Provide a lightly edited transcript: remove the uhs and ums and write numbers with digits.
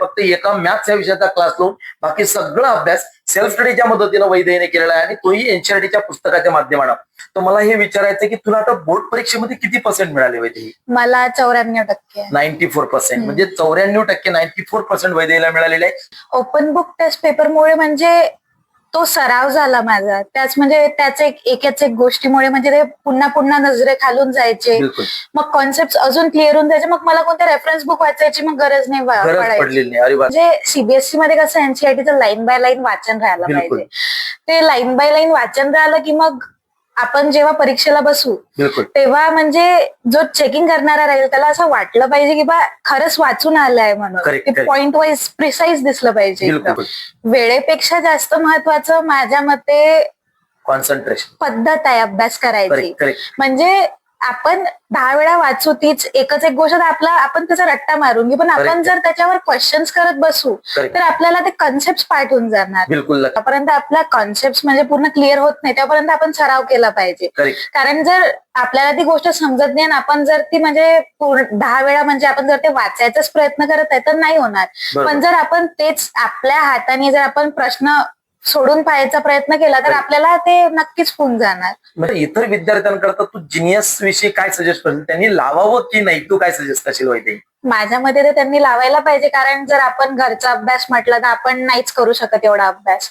फक्त एका मॅथ्स या विषयाचा क्लास लावून बाकी सगळा अभ्यास सेल्फ स्टडीच्या मदतीनं वैद्यने केलेला आहे आणि तोही एनसीईआरटीच्या पुस्तकाच्या माध्यमानं. तर मला हे विचारायचं की तुला आता बोर्ड परीक्षेमध्ये किती पर्सेंट मिळाले वैद्य? मला 94%. 94%. म्हणजे 94%, 94% वैद्यला मिळालेले आहे. ओपन बुक टेस्ट पेपरमुळे म्हणजे तो सराव झाला माझा. त्याच म्हणजे त्याच एकाच एक गोष्टीमुळे म्हणजे ते पुन्हा पुन्हा नजरे खालून जायचे. बिलकुल मग कॉन्सेप्ट अजून क्लिअर होऊन जायचे. मग मला कोणत्या रेफरन्स बुक वाचायची मग गरज नाही गरज पडायची. पडलेली नाही. अरे वा. म्हणजे सीबीएसई मध्ये कसं एनसीईआरटीचं लाईन बाय लाईन वाचन राहायला बिलकुल. पाहिजे. ते लाईन बाय लाईन वाचन राहिलं की मग आपण जेव्हा परीक्षेला बसू बिलकुल तेव्हा म्हणजे जो चेकिंग करणारा राहील त्याला असं वाटलं पाहिजे की बा खरंच वाचून आलंय म्हणून. Correct, ते correct. पॉइंट वाईज प्रिसाईज दिसलं पाहिजे. बिलकुल वेळेपेक्षा जास्त महत्वाचं माझ्या मते कॉन्सन्ट्रेशन पद्धत आहे अभ्यास करायची. Correct correct. म्हणजे आपण 10 वेळा वाचू तीच एकच एक गोष्ट आपण त्याचा रट्टा मारून घेऊ. पण आपण Correct. जर त्याच्यावर क्वेश्चन्स करत बसू Correct. तर आपल्याला ते कन्सेप्ट पाठ होऊन जाणार. बिलकुल त्यापर्यंत आपला कॉन्सेप्ट म्हणजे पूर्ण क्लिअर होत नाही त्यापर्यंत आपण सराव केला पाहिजे. करेक्ट. कारण जर आपल्याला ती गोष्ट समजत नाही आणि आपण जर ती म्हणजे 10 वेळा म्हणजे आपण जर ते वाचायचाच प्रयत्न करत आहे तर नाही होणार. बरोबर. पण जर आपण तेच आपल्या हाताने जर आपण प्रश्न सोडून पाहायचा प्रयत्न केला तर Correct. आपल्याला ते नक्कीच होऊन जाणार. म्हणजे इतर विद्यार्थ्यांकरता तू जिनियस विषयी काय सजेस्ट करशील? त्यांनी लावावं की नाही, तू काय सजेस्ट करशील वैद्य? माझ्या मते तर त्यांनी लावायला पाहिजे. कारण जर आपण घरचा अभ्यास म्हटलं तर आपण नाहीच करू शकत एवढा अभ्यास.